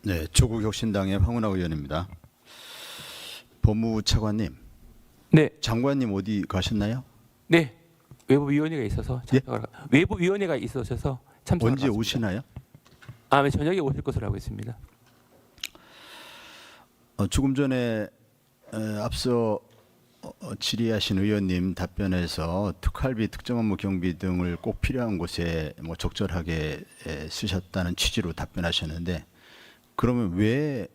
네, 조국혁신당의 황운하 의원입니다. 법무부 차관님, 네, 장관님 어디 가셨나요? 네. 외부위원회가 있어서 참석하러 외부위원회가 있으셔서 참석하러 언제 갔습니다. 오시나요? 네, 저녁에 오실 것으로 알고 있습니다. 조금 전에 앞서 질의하신 의원님 답변에서 특활비, 특정 업무 경비 등을 꼭 필요한 곳에 뭐 적절하게 쓰셨다는 취지로 답변하셨는데, 그러면 왜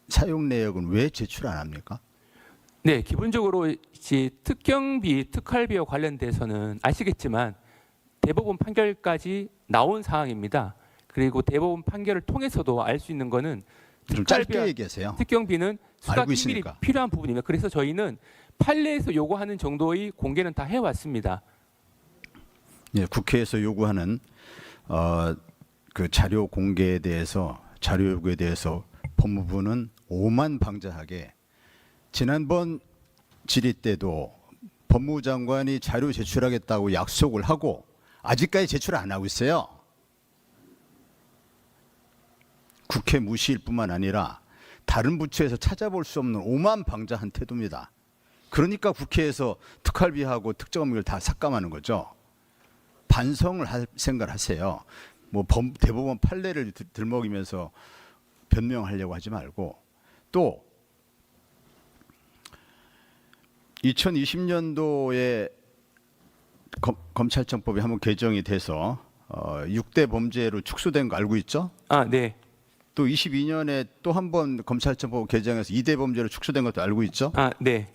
사용 내역은 왜 제출 안 합니까? 네, 기본적으로 이제 특경비, 특활비와 관련돼서는 아시겠지만 대법원 판결까지 나온 사항입니다. 그리고 대법원 판결을 통해서도 알 수 있는 거는 좀 짧게 얘기하세요. 특경비는 수사 알고 기밀이 있으니까. 필요한 부분입니다. 그래서 저희는 판례에서 요구하는 정도의 공개는 다 해왔습니다. 예, 국회에서 요구하는 그 자료 공개에 대해서, 자료 요구에 대해서 법무부는 오만방자하게 지난번 질의 때도 법무부 장관이 자료 제출하겠다고 약속을 하고 아직까지 제출 안 하고 있어요. 국회 무시일 뿐만 아니라 다른 부처에서 찾아볼 수 없는 오만방자한 태도입니다. 그러니까 국회에서 특활비하고 특정 업무를 다 삭감하는 거죠. 반성을 할 생각을 하세요. 뭐 대법원 판례를 들먹이면서 변명하려고 하지 말고, 또 2020년도에 검찰청법이 한번 개정이 돼서 6대 범죄로 축소된 거 알고 있죠? 네. 또 22년에 또 한 번 검찰청법 개정해서 2대 범죄로 축소된 것도 알고 있죠? 네.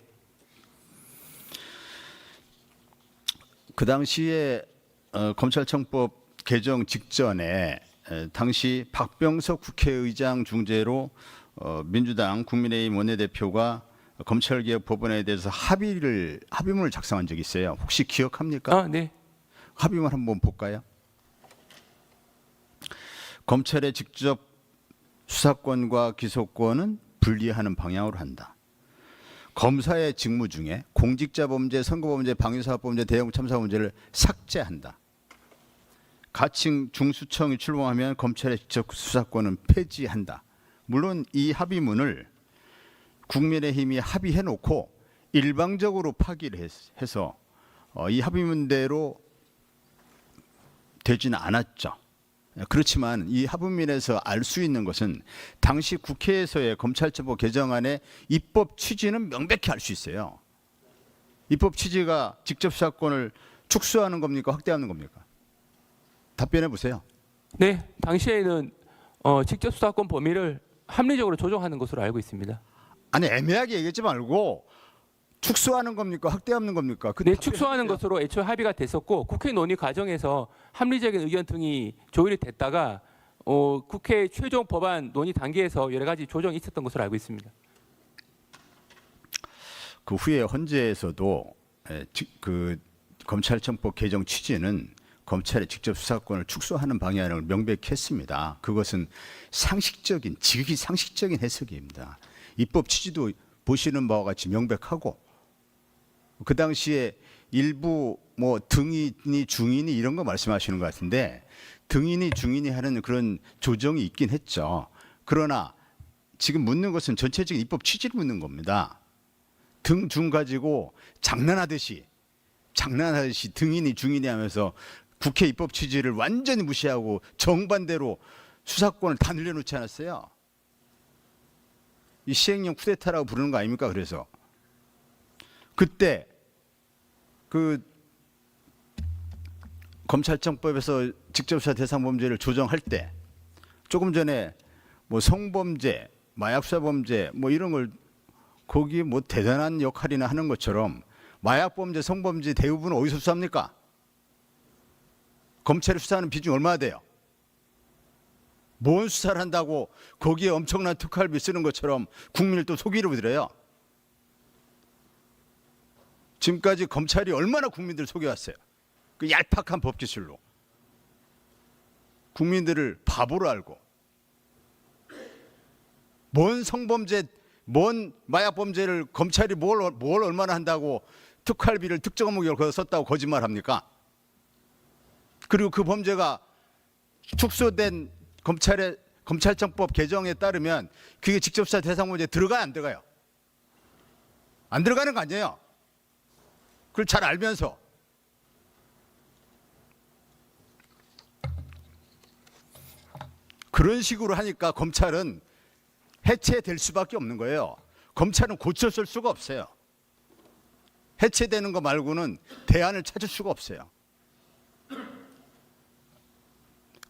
그 당시에 검찰청법 개정 직전에 당시 박병석 국회의장 중재로 민주당 국민의힘 원내대표가 검찰개혁 법안에 대해서 합의문을 작성한 적이 있어요. 혹시 기억합니까? 네. 합의문 한번 볼까요? 검찰의 직접 수사권과 기소권은 분리하는 방향으로 한다. 검사의 직무 중에 공직자 범죄, 선거범죄, 방위사업범죄, 대형 참사 범죄를 삭제한다. 가칭 중수청이 출범하면 검찰의 직접 수사권은 폐지한다. 물론 이 합의문을 국민의힘이 합의해놓고 일방적으로 파기를 해서 이 합의문대로 되지는 않았죠. 그렇지만 이 합의문에서 알 수 있는 것은 당시 국회에서의 검찰청법 개정안의 입법 취지는 명백히 알 수 있어요. 입법 취지가 직접 수사권을 축소하는 겁니까? 확대하는 겁니까? 답변해 보세요. 네, 당시에는 직접 수사권 범위를 합리적으로 조정하는 것으로 알고 있습니다. 아니, 애매하게 얘기하지 말고 축소하는 겁니까? 확대하는 겁니까? 네, 축소하는 것으로 애초에 합의가 됐었고 국회 논의 과정에서 합리적인 의견 등이 조율이 됐다가 국회 최종 법안 논의 단계에서 여러 가지 조정이 있었던 것으로 알고 있습니다. 그 후에 헌재에서도 그 검찰청법 개정 취지는 검찰의 직접 수사권을 축소하는 방향을 명백히 했습니다. 그것은 상식적인, 지극히 상식적인 해석입니다. 입법 취지도 보시는 바와 같이 명백하고, 그 당시에 일부 뭐 등인이 중인이 이런 거 말씀하시는 것 같은데, 등인이 중인이 하는 그런 조정이 있긴 했죠. 그러나 지금 묻는 것은 전체적인 입법 취지를 묻는 겁니다. 등 중 가지고 장난하듯이 등인이 중인이 하면서 국회 입법 취지를 완전히 무시하고 정반대로 수사권을 다 늘려놓지 않았어요. 이 시행령 쿠데타라고 부르는 거 아닙니까? 그래서 그때 그 검찰청법에서 직접수사 대상 범죄를 조정할 때 조금 전에 뭐 성범죄, 마약수사범죄 뭐 이런 걸 거기에 뭐 대단한 역할이나 하는 것처럼 마약범죄, 성범죄 대부분은 어디서 수사합니까? 검찰이 수사하는 비중이 얼마나 돼요? 뭔 수사를 한다고 거기에 엄청난 특활비 쓰는 것처럼 국민을 또 속이려고 들어요. 지금까지 검찰이 얼마나 국민들을 속여왔어요. 그 얄팍한 법기술로 국민들을 바보로 알고, 뭔 성범죄, 뭔 마약범죄를 검찰이 뭘 얼마나 한다고 특활비를 특정 업무결 거기서 썼다고 거짓말합니까? 그리고 그 범죄가 축소된 검찰의 검찰청법 개정에 따르면 그게 직접 수사 대상 범죄에 들어가요, 안 들어가요? 안 들어가는 거 아니에요? 그걸 잘 알면서. 그런 식으로 하니까 검찰은 해체될 수밖에 없는 거예요. 검찰은 고쳐쓸 수가 없어요. 해체되는 거 말고는 대안을 찾을 수가 없어요.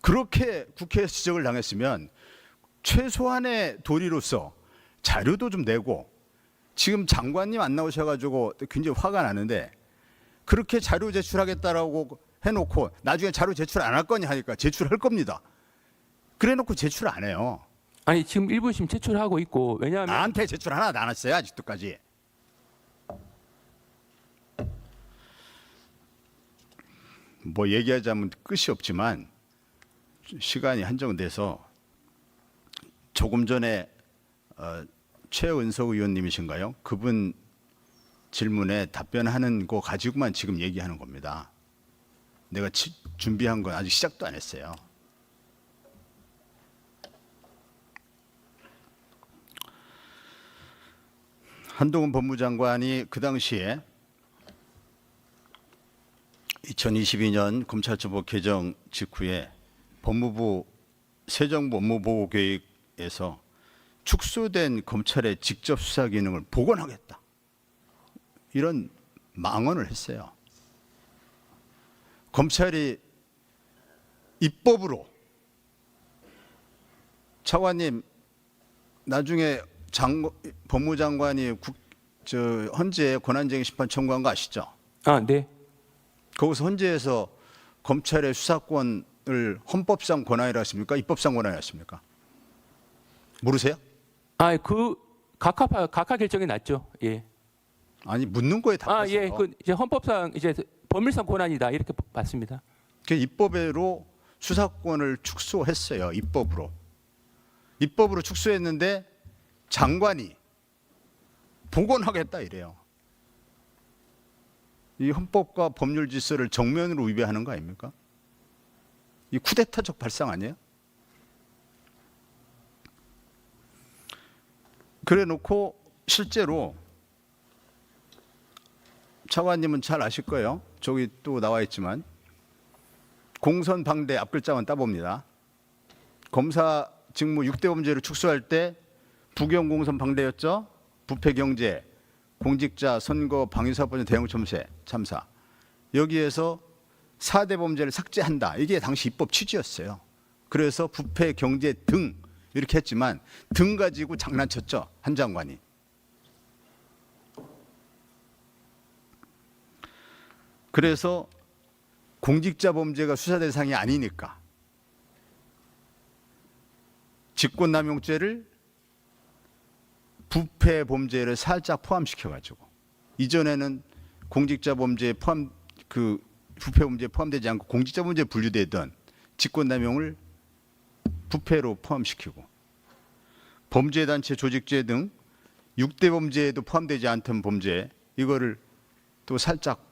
그렇게 국회에서 지적을 당했으면 최소한의 도리로서 자료도 좀 내고, 지금 장관님 안 나오셔가지고 굉장히 화가 나는데, 그렇게 자료 제출하겠다라고 해놓고 나중에 자료 제출 안 할 거냐 하니까 제출할 겁니다. 그래놓고 제출 안 해요. 아니 지금 일부심 제출하고 있고, 왜냐하면 나한테 제출 하나도 안 했어요, 아직도까지. 뭐 얘기하자면 끝이 없지만 시간이 한정돼서, 조금 전에 최은석 의원님이신가요? 그분 질문에 답변하는 거 가지고만 지금 얘기하는 겁니다. 내가 준비한 건 아직 시작도 안 했어요. 한동훈 법무장관이 그 당시에 2022년 검찰청법 개정 직후에 법무부 새정부 업무보고 계획에서 축소된 검찰의 직접 수사 기능을 복원하겠다, 이런 망언을 했어요. 검찰이 입법으로, 차관님 나중에 법무장관이 헌재 권한쟁의 심판 청구한 거 아시죠? 아, 네. 거기서 헌재에서 검찰의 수사권을 헌법상 권한이라 했습니까? 입법상 권한이라 했습니까? 모르세요? 아, 그 각하 결정이 났죠. 예. 아니, 묻는 거에 답하세요. 예. 그 이제 헌법상 이제 법률상 권한이다 이렇게 봤습니다. 그 입법으로 수사권을 축소했어요. 입법으로 축소했는데 장관이 복원하겠다 이래요. 이 헌법과 법률 질서를 정면으로 위배하는 거 아닙니까? 이 쿠데타적 발상 아니에요? 그래 놓고 실제로 차관님은 잘 아실 거예요. 저기 또 나와 있지만 공선 방대 앞글자만 따봅니다. 검사 직무 6대 범죄를 축소할 때 부경 공선 방대였죠. 부패 경제, 공직자 선거 방위사업범죄 대형 참사. 여기에서 4대 범죄를 삭제한다. 이게 당시 입법 취지였어요. 그래서 부패 경제 등 이렇게 했지만 등 가지고 장난쳤죠, 한 장관이. 그래서 공직자 범죄가 수사 대상이 아니니까 직권남용죄를 부패 범죄를 살짝 포함시켜 가지고, 이전에는 공직자 범죄에 부패 범죄에 포함되지 않고 공직자 범죄에 분류되던 직권남용을 부패로 포함시키고, 범죄단체 조직죄 등 6대 범죄에도 포함되지 않던 범죄, 이거를 또 살짝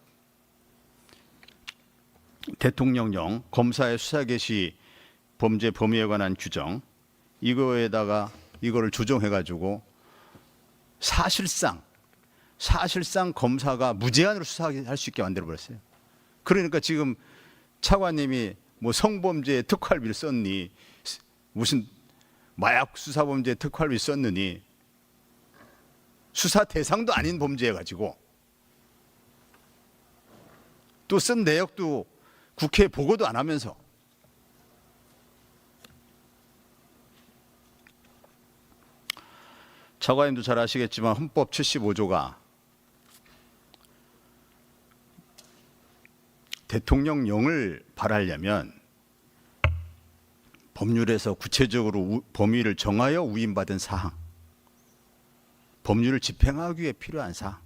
대통령령 검사의 수사 개시 범죄 범위에 관한 규정, 이거에다가 이거를 조정해 가지고 사실상 검사가 무제한으로 수사할 수 있게 만들어 버렸어요. 그러니까 지금 차관님이 뭐 성범죄 특활비를 썼니, 무슨 마약 수사 범죄 특활비 썼느니, 수사 대상도 아닌 범죄 가지고 또 쓴 내역도 국회에 보고도 안 하면서. 차관님도 잘 아시겠지만 헌법 75조가 대통령령을 발하려면 법률에서 구체적으로 범위를 정하여 위임받은 사항, 법률을 집행하기 위해 필요한 사항,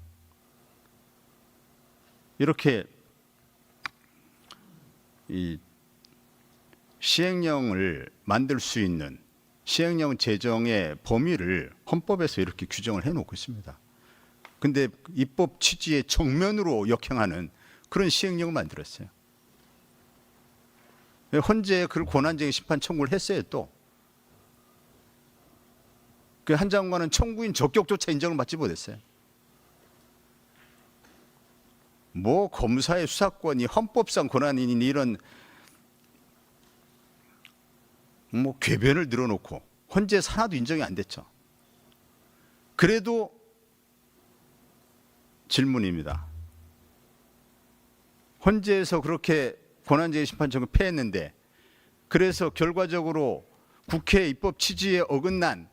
이렇게 이 시행령을 만들 수 있는 시행령 제정의 범위를 헌법에서 이렇게 규정을 해놓고 있습니다. 근데 입법 취지의 정면으로 역행하는 그런 시행령을 만들었어요. 헌재에 그걸 권한쟁의 심판 청구를 했어요. 또 그 한 장관은 청구인 적격조차 인정을 받지 못했어요. 뭐 검사의 수사권이 헌법상 권한인 이런 뭐 궤변을 늘어놓고 헌재에서 하나도 인정이 안 됐죠. 그래도 질문입니다. 헌재에서 그렇게 권한제의 심판 청구 패했는데 그래서 결과적으로 국회 입법 취지에 어긋난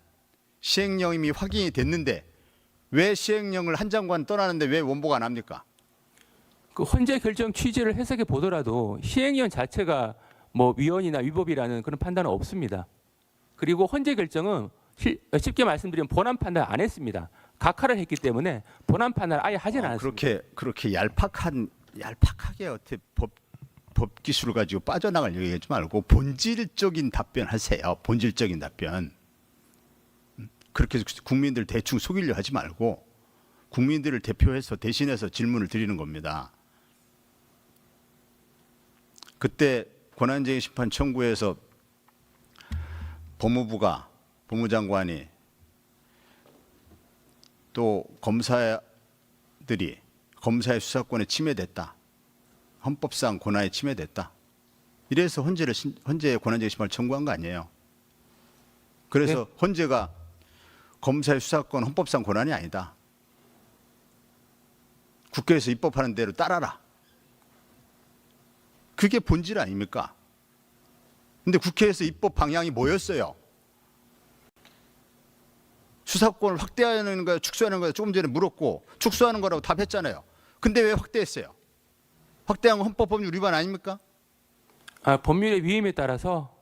시행령이 확인이 됐는데 왜 시행령을 한 장관 떠나는데 왜 원복 안 합니까? 그 헌재 결정 취지를 해석해 보더라도 시행령 자체가 뭐 위헌이나 위법이라는 그런 판단은 없습니다. 그리고 헌재 결정은 쉽게 말씀드리면 본안 판단 안 했습니다. 각하를 했기 때문에 본안 판단을 아예 하지는 않았습니다. 그렇게 얄팍하게 어떻게 법 기술을 가지고 빠져나갈 얘기하지 말고 본질적인 답변 하세요. 본질적인 답변. 그렇게 국민들 대충 속이려 하지 말고 국민들을 대표해서 대신해서 질문을 드리는 겁니다. 그때 권한쟁의 심판 청구에서 법무장관이 또 검사들이 검사의 수사권에 침해됐다. 헌법상 권한에 침해됐다. 이래서 헌재에 권한쟁의 심판을 청구한 거 아니에요. 그래서 네. 헌재가 검사의 수사권 헌법상 권한이 아니다. 국회에서 입법하는 대로 따라라. 그게 본질 아닙니까? 근데 국회에서 입법 방향이 뭐였어요? 수사권을 확대하는 거야, 축소하는 거야 조금 전에 물었고 축소하는 거라고 답했잖아요. 근데 왜 확대했어요? 확대한 건 헌법 법률 위반 아닙니까? 법률의 위임에 따라서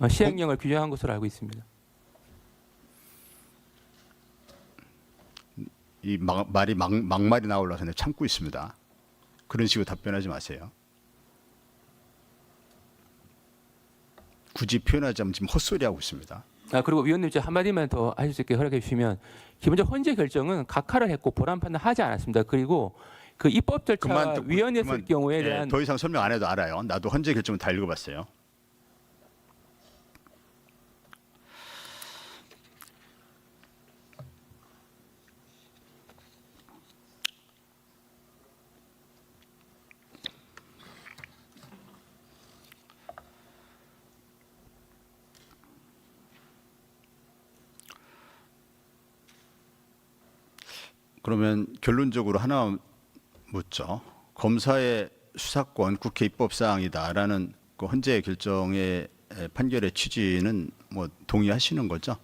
시행령을 규정한 것으로 알고 있습니다. 이 말이 막말이 나오려서 내가 참고 있습니다. 그런 식으로 답변하지 마세요. 굳이 표현하자면 지금 헛소리하고 있습니다. 그리고 위원님 저 한마디만 더 하실 수 있게 허락해 주시면 기본적으로 헌재 결정은 각하를 했고 본안 판단 하지 않았습니다. 그리고 그 입법 절차가 위헌했을 경우에 대한 더 이상 설명 안 해도 알아요. 나도 헌재 결정은 다 읽어봤어요. 그러면 결론적으로 하나 묻죠. 검사의 수사권 국회 입법 사항이다라는 그 헌재 결정의 판결의 취지는 뭐 동의하시는 거죠?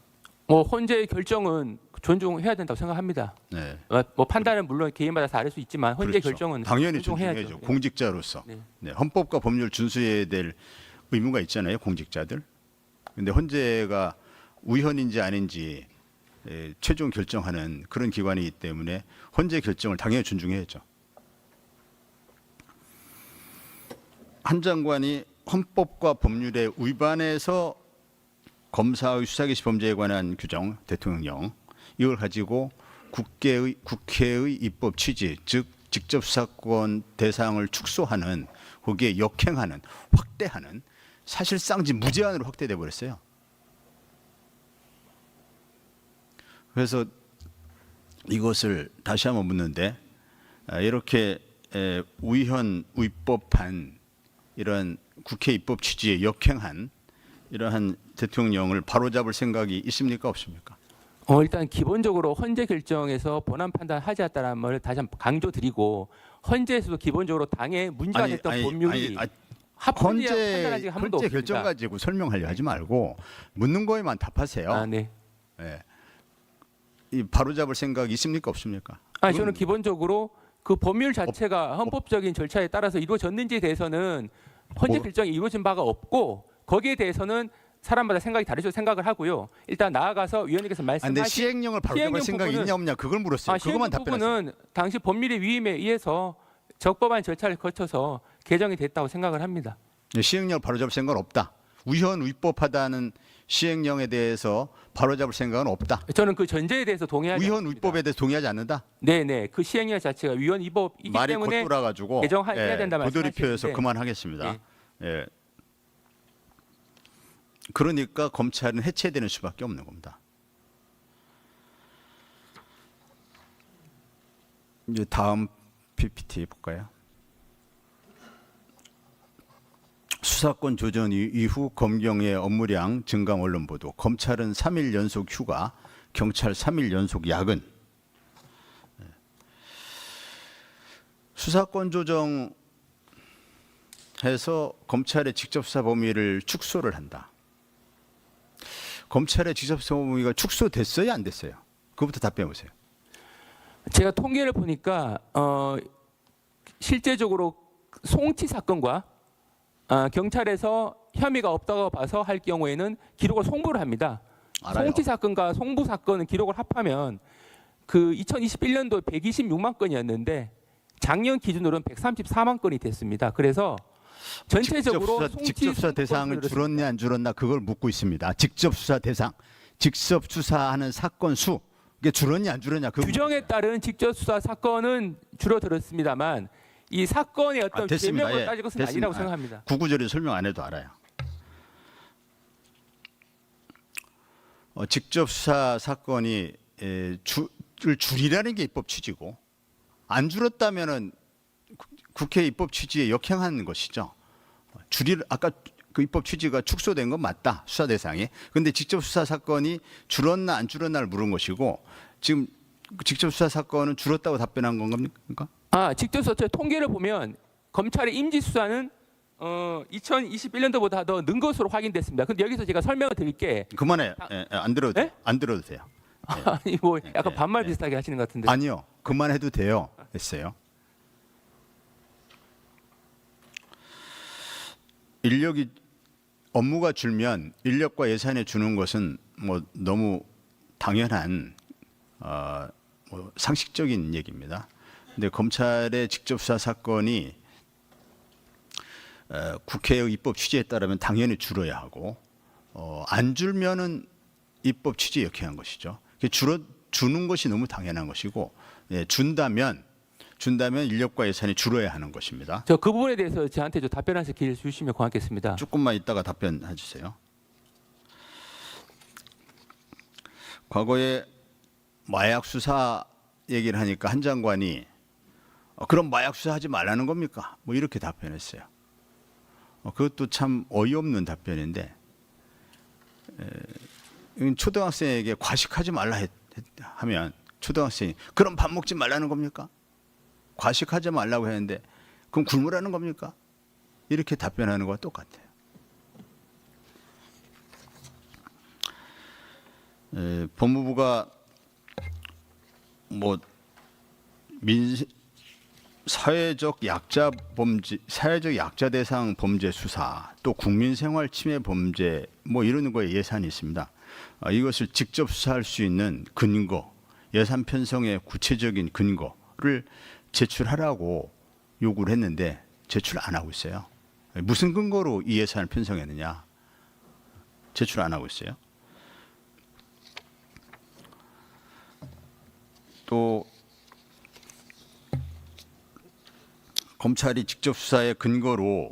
헌재의 결정은 존중해야 된다고 생각합니다. 네. 뭐 판단은 물론 개인마다 다를 수 있지만 헌재 그렇죠. 결정은 당연히 존중해야죠. 존중해야죠. 공직자로서. 네. 네. 헌법과 법률 준수해야 될 의무가 있잖아요. 공직자들. 근데 헌재가 우현인지 아닌지 최종 결정하는 그런 기관이기 때문에 헌재 결정을 당연히 존중해야죠. 한 장관이 헌법과 법률에 위반해서 검사의 수사기시 범죄에 관한 규정, 대통령령 이걸 가지고 국회의 입법 취지, 즉 직접 수사권 대상을 축소하는 거기에 역행하는 확대하는 사실상 지금 무제한으로 확대돼 버렸어요. 그래서 이것을 다시 한번 묻는데 이렇게 위헌 위법한 이런 국회 입법 취지에 역행한 이러한 대통령을 바로잡을 생각이 있습니까 없습니까? 일단 기본적으로 헌재 결정에서 본안 판단하지 않았다는 말을 다시 한번 강조드리고 헌재에서도 기본적으로 당에 문제가 됐던 법률이 합헌이라고 판단한 적이 한 번도 헌재 없습니다. 결정 가지고 설명하려 하지 말고 묻는 거에만 답하세요. 네. 네. 이 바로잡을 생각이 있습니까 없습니까? 저는 기본적으로 그 법률 자체가 헌법적인 절차에 따라서 이루어졌는지에 대해서는 헌재 결정이 이루어진 바가 없고 거기에 대해서는 사람마다 생각이 다르죠 생각을 하고요. 일단 나아가서 위원님께서 말씀하신 근데 시행령을 바로잡을 생각이 있냐 없냐 그걸 물었어요. 그것만 답변하세요. 부분은 당시 법률의 위임에 의해서 적법한 절차를 거쳐서 개정이 됐다고 생각을 합니다. 시행령을 바로잡을 생각은 없다. 위헌 위법하다는 시행령에 대해서 바로잡을 생각은 없다. 저는 그 전제에 대해서 동의하지 위헌 않습니다. 위법에 대해서 동의하지 않는다. 네네. 그 시행령 자체가 위헌 위법이기 말이 때문에 겉돌아가지고 개정해야 된다 고도리표에서 말씀하시는데 그만하겠습니다. 네. 예. 그러니까 검찰은 해체되는 수밖에 없는 겁니다. 이제 다음 PPT 볼까요? 수사권 조정 이후 검경의 업무량 증강 언론 보도. 검찰은 3일 연속 휴가, 경찰 3일 연속 야근. 수사권 조정해서 검찰의 직접 수사 범위를 축소를 한다. 검찰의 직접 수사 범위가 축소됐어요, 안 됐어요? 그거부터 답변해 보세요. 제가 통계를 보니까 실제적으로 송치 사건과 경찰에서 혐의가 없다고 봐서 할 경우에는 기록을 송부를 합니다. 알아요. 송치 사건과 송부 사건은 기록을 합하면 그 2021년도 126만 건이었는데 작년 기준으로는 134만 건이 됐습니다. 그래서 전체적으로 직접 수사 대상을 줄었냐 안 줄었나 그걸 묻고 있습니다. 직접 수사 대상, 직접 수사하는 사건 수 이게 줄었냐 안 줄었냐 그 규정에 따른 직접 수사 사건은 줄어들었습니다만 이 사건의 어떤 됐습니다. 개명으로 예, 따질 것은 됐습니다. 아니라고 생각합니다. 구구절에 설명 안 해도 알아요. 직접 수사 사건이 줄이라는 게 입법 취지고 안 줄었다면은 국회 입법 취지에 역행한 것이죠. 아까 그 입법 취지가 축소된 건 맞다. 수사 대상이. 그런데 직접 수사 사건이 줄었나 안 줄었나를 물은 것이고 지금 직접 수사 사건은 줄었다고 답변한 겁니까? 직접 수사 통계를 보면 검찰의 임시 수사는 2021년도보다 더 는 것으로 확인됐습니다. 근데 여기서 제가 설명을 드릴게. 그만해요. 안 들어도 네? 돼요. 안 들어도 돼요. 아니 뭐 약간 반말 비슷하게 하시는 것 같은데. 아니요. 그만해도 돼요. 했어요. 인력이 업무가 줄면 인력과 예산에 주는 것은 뭐 너무 당연한 뭐 상식적인 얘기입니다. 근데 검찰의 직접 수사 사건이 국회의 입법 취지에 따르면 당연히 줄어야 하고 안 줄면은 입법 취지에 역행한 것이죠. 주는 것이 너무 당연한 것이고 준다면 인력과 예산이 줄어야 하는 것입니다. 저 그 부분에 대해서 저한테 좀 답변하실 기회를 주시면 고맙겠습니다. 조금만 있다가 답변해 주세요. 과거에 마약 수사 얘기를 하니까 한 장관이 그럼 마약 수사하지 말라는 겁니까? 뭐 이렇게 답변했어요. 그것도 참 어이없는 답변인데 초등학생에게 과식하지 말라 하면 초등학생이 그럼 밥 먹지 말라는 겁니까? 과식하지 말라고 했는데 그럼 굶으라는 겁니까? 이렇게 답변하는 거와 똑같아요. 법무부가 뭐 사회적 약자 대상 범죄 수사, 또 국민생활 침해 범죄 뭐 이런 거에 예산이 있습니다. 이것을 직접 수사할 수 있는 근거, 예산 편성의 구체적인 근거를 제출하라고 요구를 했는데 제출 안 하고 있어요. 무슨 근거로 이 예산을 편성했느냐? 제출 안 하고 있어요. 또 검찰이 직접 수사의 근거로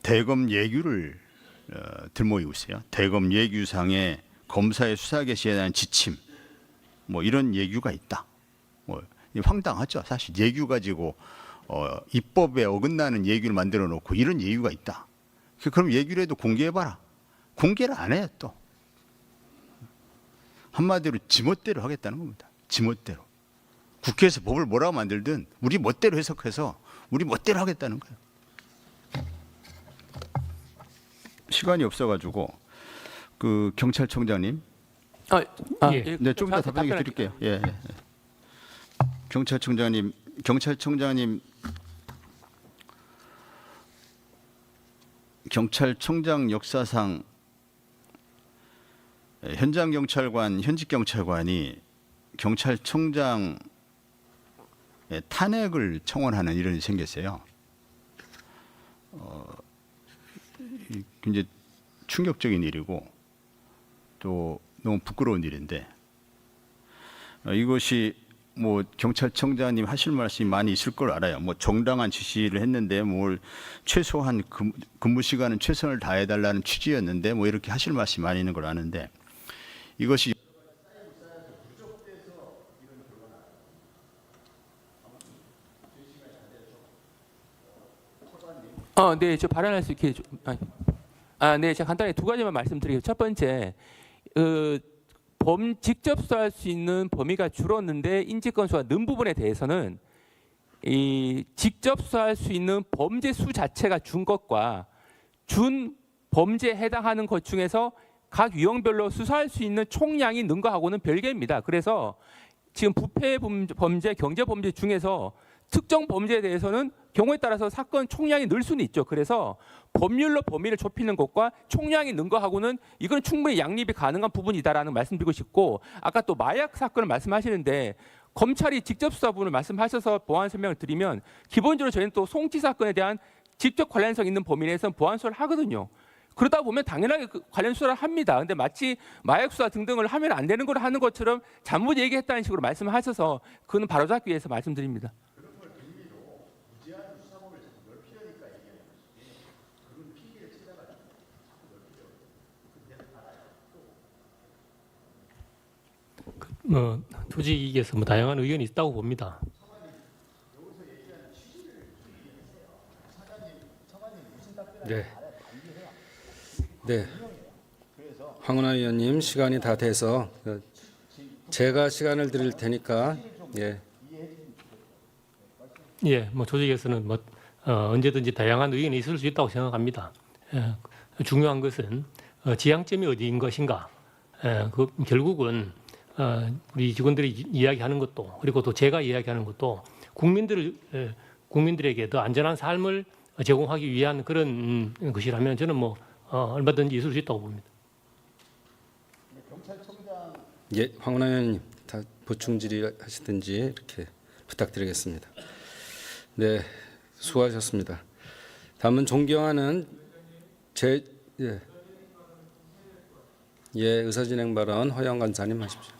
대검 예규를 들모이고 있어요. 대검 예규상의 검사의 수사 개시에 대한 지침, 뭐 이런 예규가 있다. 뭐 황당하죠. 사실 예규 가지고 입법에 어긋나는 예규를 만들어 놓고 이런 예규가 있다. 그럼 예규라도 공개해봐라. 공개를 안 해요 또. 한마디로 지멋대로 하겠다는 겁니다. 지멋대로. 국회에서 법을 뭐라고 만들든 우리 멋대로 해석해서 우리 멋대로 하겠다는 거예요. 시간이 없어가지고 그 경찰청장님, 예. 네, 좀 이따 답변 드릴게요. 예. 경찰청장님 경찰청장 역사상 현장 경찰관, 현직 경찰관이 경찰청장 탄핵을 청원하는 일이 생겼어요. 굉장히 충격적인 일이고 또 너무 부끄러운 일인데 이것이 뭐 경찰청장님 하실 말씀이 많이 있을 걸 알아요. 뭐 정당한 지시를 했는데 뭘 최소한 근무 시간은 최선을 다해달라는 취지였는데 뭐 이렇게 하실 말씀이 많이 있는 걸 아는데 이것이 네, 저 발언할 수 있게 네, 제가 간단히 두 가지만 말씀드리겠습니다. 첫 번째, 직접 수사할 수 있는 범위가 줄었는데 인지 건수가 는 부분에 대해서는 이 직접 수사할 수 있는 범죄 수 자체가 준 것과 준 범죄에 해당하는 것 중에서 각 유형별로 수사할 수 있는 총량이 는 거하고는 별개입니다. 그래서 지금 부패 범죄, 경제 범죄 중에서 특정 범죄에 대해서는 경우에 따라서 사건 총량이 늘 수는 있죠. 그래서 법률로 범위를 좁히는 것과 총량이 는 거하고는 이건 충분히 양립이 가능한 부분이다라는 말씀드리고 싶고, 아까 또 마약 사건을 말씀하시는데 검찰이 직접 수사 부분을 말씀하셔서 보완 설명을 드리면, 기본적으로 저희는 또 송치 사건에 대한 직접 관련성 있는 범위 내에서는 보완 수사를 하거든요. 그러다 보면 당연하게 관련 수사를 합니다. 근데 마치 마약 수사 등등을 하면 안 되는 걸 하는 것처럼 잘못 얘기했다는 식으로 말씀하셔서 그는 바로잡기 위해서 말씀드립니다. 조직에서 다양한 의견이 있다고 봅니다. 네. 네. 황운하 의원님 시간이 다 돼서 제가 시간을 드릴 테니까 예. 예, 조직에서는 언제든지 다양한 의견이 있을 수 있다고 생각합니다. 중요한 것은 지향점이 어디인 것인가. 결국은 우리 직원들이 이야기하는 것도, 그리고 또 제가 이야기하는 것도 국민들에게 더 안전한 삶을 제공하기 위한 그런 것이라면 저는 얼마든지 있을 수 있다고 봅니다. 예, 황운하 의원님 다 보충 질의하시든지 이렇게 부탁드리겠습니다. 네, 수고하셨습니다. 다음은 존경하는 의사진행 발언 허영 간사님 하십시오.